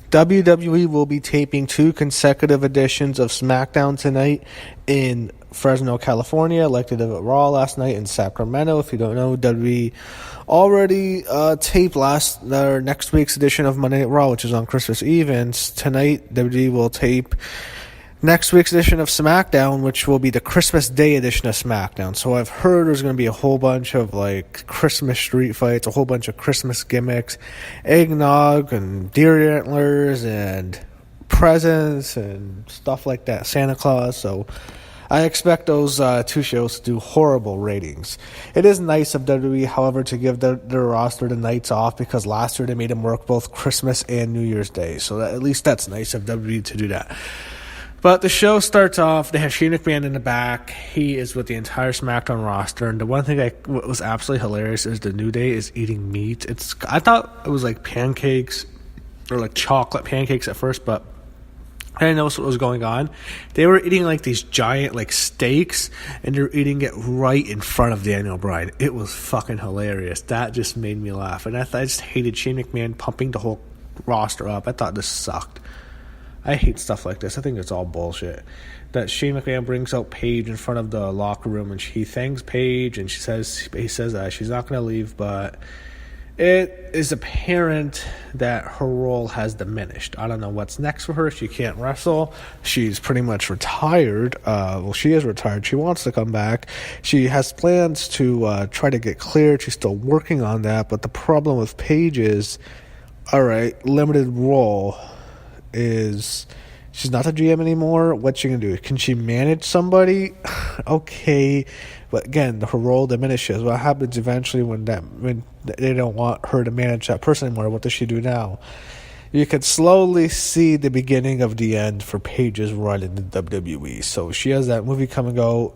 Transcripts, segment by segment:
WWE will be taping 2 consecutive editions of SmackDown tonight in Fresno, California, like they did at Raw last night in Sacramento. If you don't know, WWE already taped next week's edition of Monday Night Raw, which is on Christmas Eve, and tonight WWE will tape next week's edition of SmackDown, which will be the Christmas Day edition of SmackDown. So I've heard there's going to be a whole bunch of like Christmas street fights, a whole bunch of Christmas gimmicks, eggnog and deer antlers and presents and stuff like that, Santa Claus. So I expect those 2 shows to do horrible ratings. It is nice of WWE, however, to give their roster the nights off, because last year they made them work both Christmas and New Year's Day. So at least that's nice of WWE to do that. But the show starts off, they have Shane McMahon in the back. He is with the entire SmackDown roster. And the one thing what was absolutely hilarious is the New Day is eating meat. I thought it was like pancakes or like chocolate pancakes at first, but I didn't know what was going on. They were eating like these giant like steaks, and they're eating it right in front of Daniel Bryan. It was fucking hilarious. That just made me laugh. And I just hated Shane McMahon pumping the whole roster up. I thought this sucked. I hate stuff like this. I think it's all bullshit. That Shane McMahon brings out Paige in front of the locker room, and he thanks Paige, and he says she's not going to leave, but it is apparent that her role has diminished. I don't know what's next for her. She can't wrestle. She's pretty much retired. She is retired. She wants to come back. She has plans to try to get cleared. She's still working on that, but the problem with Paige is, all right, limited role. She's not a GM anymore. What's she gonna do? Can she manage somebody? Okay, but again, her role diminishes. What happens eventually when they don't want her to manage that person anymore? What does she do now? You can slowly see the beginning of the end for Paige's run in the WWE. So she has that movie coming out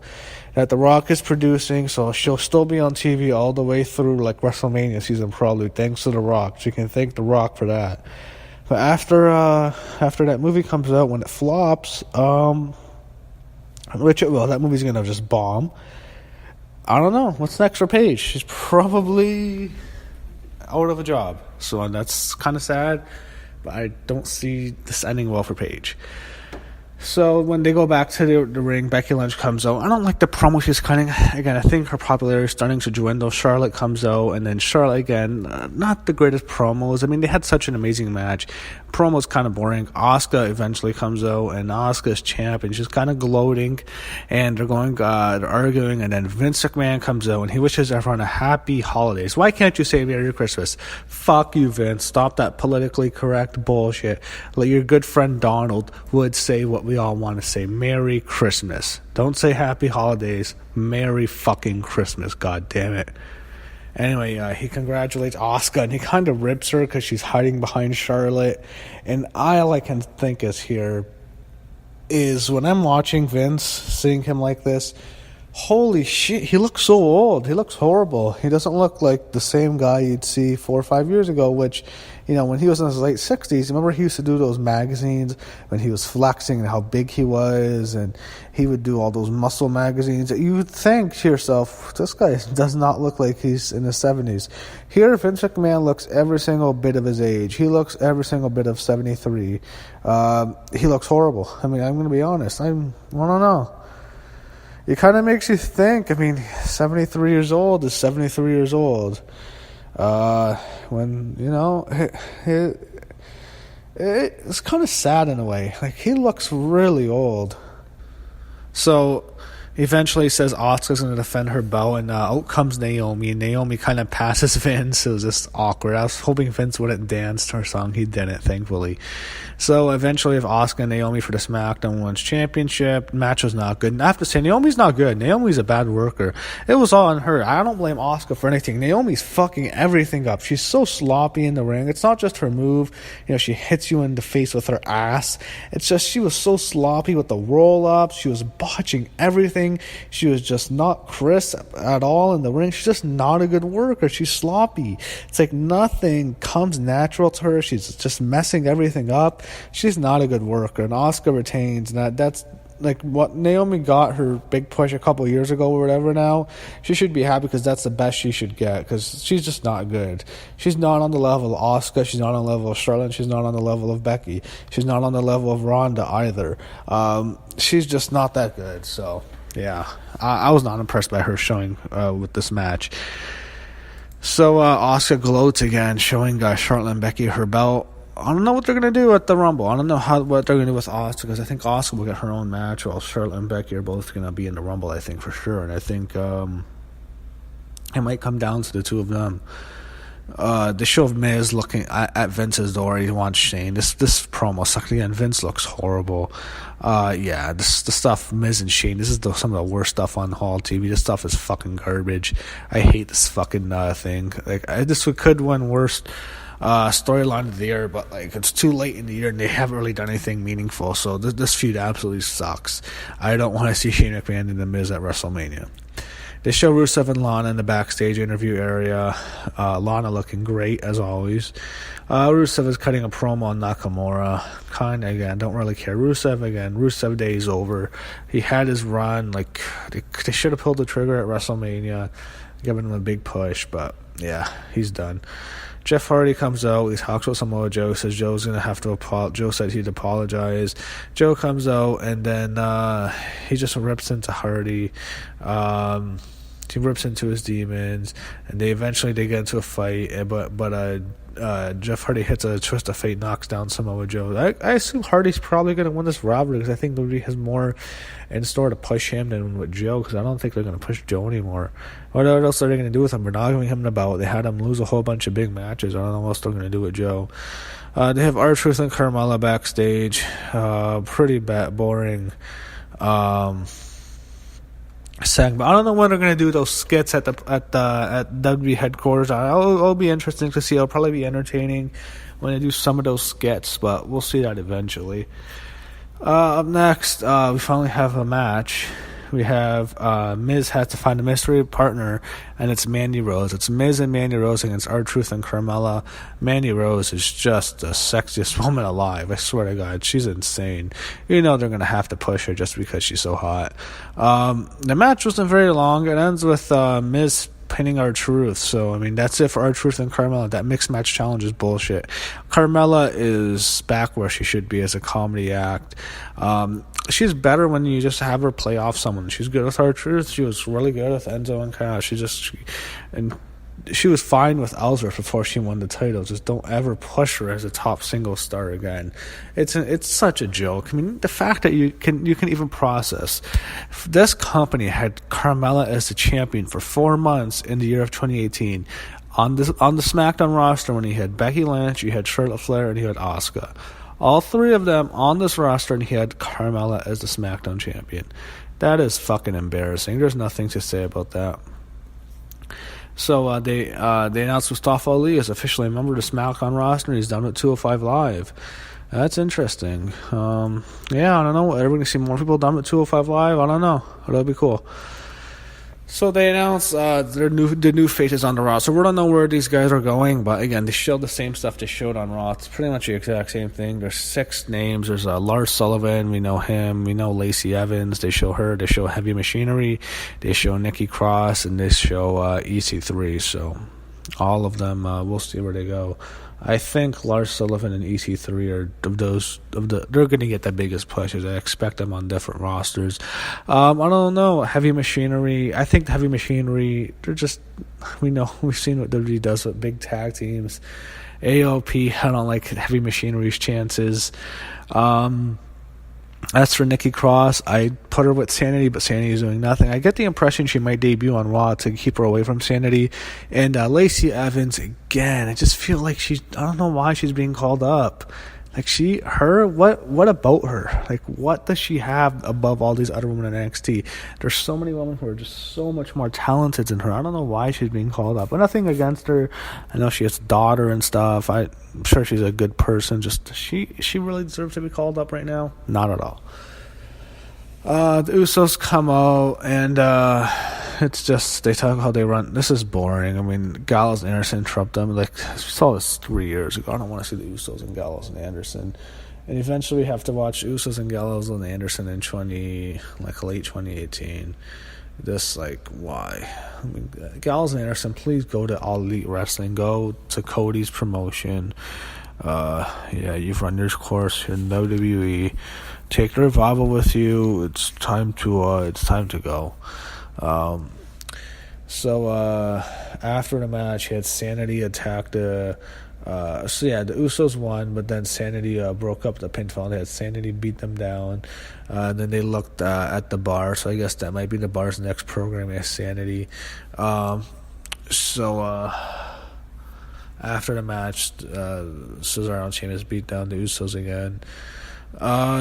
that The Rock is producing, so she'll still be on TV all the way through like WrestleMania season, probably, thanks to The Rock. She can thank The Rock for that. But after that movie comes out, when it flops, which it will, that movie's going to just bomb. I don't know. What's next for Paige? She's probably out of a job. So that's kind of sad, but I don't see this ending well for Paige. So when they go back to the ring, Becky Lynch comes out. I don't like the promo she's cutting. Again, I think her popularity is starting to dwindle. Charlotte comes out, and then Charlotte again, not the greatest promos. I mean, they had such an amazing match. Promo's kind of boring. Asuka eventually comes out, and Asuka's champ, and she's kind of gloating, and they're arguing, and then Vince McMahon comes out, and he wishes everyone a happy holidays. Why can't you say Merry Christmas? Fuck you, Vince. Stop that politically correct bullshit. Like your good friend Donald would say what we all want to say. Merry Christmas. Don't say happy holidays. Merry fucking Christmas. God damn it. Anyway, he congratulates Asuka, and he kind of rips her because she's hiding behind Charlotte. And all I can think is when I'm watching Vince, seeing him like this, holy shit, he looks so old. He looks horrible. He doesn't look like the same guy you'd see 4 or 5 years ago, which, you know, when he was in his late 60s, remember he used to do those magazines when he was flexing and how big he was, and he would do all those muscle magazines. You would think to yourself, this guy does not look like he's in his 70s. Here, Vince McMahon looks every single bit of his age. He looks every single bit of 73. He looks horrible. I mean, I'm going to be honest. I don't know. It kind of makes you think, I mean, 73 years old is 73 years old. When, you know, it's kind of sad in a way. Like, he looks really old. So, eventually says Asuka's going to defend her belt, and out comes Naomi, and Naomi kind of passes Vince. It was just awkward. I was hoping Vince wouldn't dance to her song. He didn't, thankfully. So eventually we have Asuka and Naomi for the SmackDown Women's Championship. Match was not good. And I have to say, Naomi's not good. Naomi's a bad worker. It was all on her. I don't blame Asuka for anything. Naomi's fucking everything up. She's so sloppy in the ring. It's not just her move. You know, she hits you in the face with her ass. It's just she was so sloppy with the roll-ups. She was botching everything. She was just not crisp at all in the ring. She's just not a good worker. She's sloppy. It's like nothing comes natural to her. She's just messing everything up. She's not a good worker, and Asuka retains. And that's like what Naomi got her big push a couple years ago or whatever now, she should be happy because that's the best she should get because she's just not good. She's not on the level of Asuka. She's not on the level of Charlotte. She's not on the level of Becky. She's not on the level of Ronda either. She's just not that good. So, yeah, I was not impressed by her showing with this match. So, Asuka gloats again, showing Charlotte and Becky her belt. I don't know what they're going to do at the Rumble. I don't know what they're going to do with Asuka because I think Asuka will get her own match while Charlotte and Becky are both going to be in the Rumble, I think, for sure. And I think it might come down to the two of them. The show of Miz looking at Vince's door. He wants Shane. This promo sucked again. Vince looks horrible. The stuff Miz and Shane. This is some of the worst stuff on Hall TV. This stuff is fucking garbage. I hate this fucking thing. Like this could win worst storyline of the year, but like it's too late in the year and they haven't really done anything meaningful. So this feud absolutely sucks. I don't want to see Shane McMahon and The Miz at WrestleMania. They show Rusev and Lana in the backstage interview area. Lana looking great as always. Rusev is cutting a promo on Nakamura. Kinda again, don't really care. Rusev day is over. He had his run. Like they should have pulled the trigger at WrestleMania, giving him a big push, but yeah, he's done. Jeff Hardy comes out. He talks with Samoa Joe. Says Joe's gonna have to apologize. Joe said he'd apologize. Joe comes out and then he just rips into Hardy. He rips into his demons, and they eventually get into a fight. But Jeff Hardy hits a twist of fate, knocks down Samoa Joe. I assume Hardy's probably going to win this robbery because I think WWE has more in store to push him than with Joe because I don't think they're going to push Joe anymore. What else are they going to do with him? They're not giving him the belt. They had him lose a whole bunch of big matches. I don't know what else they're going to do with Joe. They have R-Truth and Carmella backstage. Pretty boring segment. I don't know when they're going to do those skits at WWE headquarters. It'll be interesting to see. It'll probably be entertaining when they do some of those skits, but we'll see that eventually. Up next, we finally have a match. We have Miz has to find a mystery partner, and it's Mandy Rose. It's Miz and Mandy Rose against R-Truth and Carmella. Mandy Rose is just the sexiest woman alive. I swear to God, she's insane. You know they're going to have to push her just because she's so hot. The match wasn't very long. It ends with Miz pinning R-Truth. So, I mean, that's it for R-Truth and Carmella. That mixed match challenge is bullshit. Carmella is back where she should be as a comedy act. She's better when you just have her play off someone. She's good with R-Truth. She was really good with Enzo and Kyle. She was fine with Ellsworth before she won the title. Just don't ever push her as a top single star again. It's such a joke. I mean, the fact that you can even process this company had Carmella as the champion for 4 months in the year of 2018 on the SmackDown roster when he had Becky Lynch, you had Charlotte Flair, and you had Asuka. All three of them on this roster, and he had Carmella as the SmackDown champion. That is fucking embarrassing. There's nothing to say about that. So they announced Mustafa Ali is officially a member of the SmackDown roster, and he's done with 205 Live. That's interesting. I don't know. Are we going to see more people done with 205 Live? I don't know. That'll be cool. So they announced the new faces on the roster. We don't know where these guys are going, but again, they showed the same stuff they showed on Raw. It's pretty much the exact same thing. There's 6 names. There's Lars Sullivan. We know him. We know Lacey Evans. They show her. They show Heavy Machinery. They show Nikki Cross, and they show EC3. So all of them, we'll see where they go. I think Lars Sullivan and EC3 are they're going to get the biggest pushes. I expect them on different rosters. I don't know. Heavy Machinery. I think the Heavy Machinery. They're just we've seen what WWE does with big tag teams. AOP. I don't like Heavy Machinery's chances. As for Nikki Cross, I put her with Sanity, but Sanity is doing nothing. I get the impression she might debut on Raw to keep her away from Sanity. And Lacey Evans, again, I just feel like I don't know why she's being called up. Like what about her? Like, what does she have above all these other women in NXT? There's so many women who are just so much more talented than her. I don't know why she's being called up. But nothing against her. I know she has a daughter and stuff. I'm sure she's a good person. Just she really deserves to be called up right now? Not at all. The Usos come out and it's just, they talk how they run. This is boring. I mean, Gallows and Anderson trumped them. Like, I saw this 3 years ago. I don't want to see the Usos and Gallows and Anderson. And eventually we have to watch Usos and Gallows and Anderson in late 2018. This, like, why? I mean, Gallows and Anderson, please go to All Elite Wrestling. Go to Cody's promotion. Yeah, you've run your course in WWE. Take the Revival with you. It's time to go. So after the match, he had Sanity attack the Usos won, but then Sanity broke up the pinfall. They had Sanity beat them down. Then they looked at the Bar, so I guess that might be the Bar's next program as Sanity. After the match, Cesaro and Sheamus beat down the Usos again.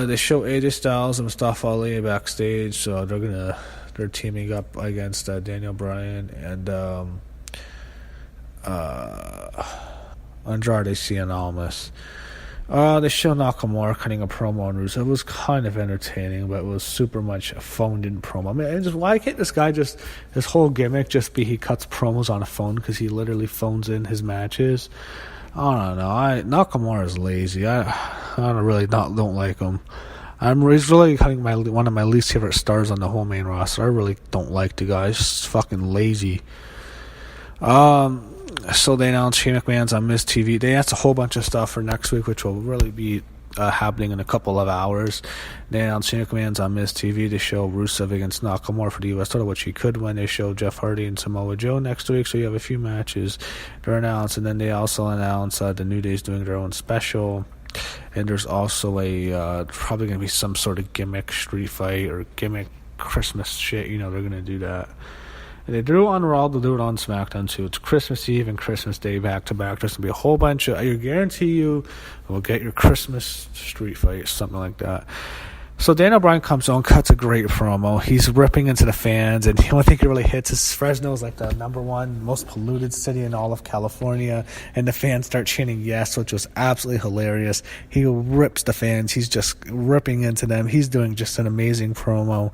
They show AJ Styles and Mustafa Ali backstage, so they're teaming up against Daniel Bryan and Andrade Cien Almas. They show Nakamura cutting a promo on Rusev. It was kind of entertaining, but it was super much a phoned-in promo. I mean, why can't this guy his whole gimmick just be he cuts promos on a phone, because he literally phones in his matches? I don't know. Nakamura is lazy. I don't like him. He's really one of my least favorite stars on the whole main roster. I really don't like the guy. He's just fucking lazy. So they announced Shane McMahon's on Miz TV. They announced a whole bunch of stuff for next week, which will really be happening in a couple of hours. They announced Shane McMahon's on Miz TV to show Rusev against Nakamura for the U.S. title, which he could win. They show Jeff Hardy and Samoa Joe next week, so you have a few matches they're announced. And then they also announced the New Day's doing their own special. And there's also probably going to be some sort of gimmick street fight or gimmick Christmas shit. They're going to do that. And they do it on Raw, they'll do it on SmackDown too. It's Christmas Eve and Christmas Day back to back. There's going to be a whole bunch of, I guarantee you, we'll get your Christmas street fight, something like that. So Daniel Bryan comes on, cuts a great promo. He's ripping into the fans, and the only thing he really hits is Fresno is like the number one most polluted city in all of California, and the fans start chanting yes, which was absolutely hilarious. He rips the fans. He's just ripping into them. He's doing just an amazing promo.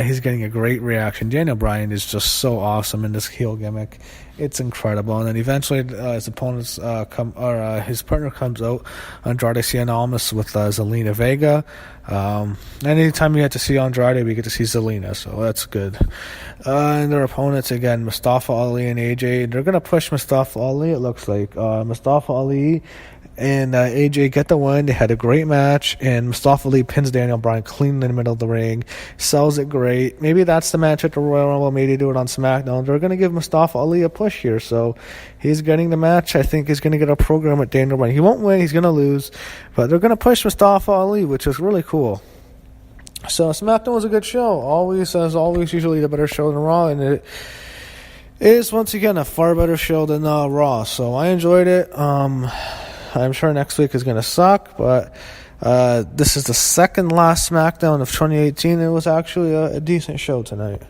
He's getting a great reaction. Daniel Bryan is just so awesome in this heel gimmick. It's incredible. And then eventually his opponents his partner comes out, Andrade Cien Almas with Zelina Vega. Anytime you get to see Andrade, we get to see Zelina, so that's good. And their opponents, again, Mustafa Ali and AJ. They're going to push Mustafa Ali, it looks like. Mustafa Ali and AJ get the win. They had a great match, and Mustafa Ali pins Daniel Bryan clean in the middle of the ring, sells it great. Maybe that's the match at the Royal Rumble. Maybe they do it on SmackDown. They're going to give Mustafa Ali a push here, so he's getting the match. I think he's going to get a program with Daniel Bryan. He won't win. He's going to lose, but they're going to push Mustafa Ali, which is really cool. So SmackDown was a good show. Always, as always, usually the better show than Raw, and it is once again a far better show than Raw. So I enjoyed it. I'm sure next week is going to suck, but this is the second last SmackDown of 2018. It was actually a decent show tonight.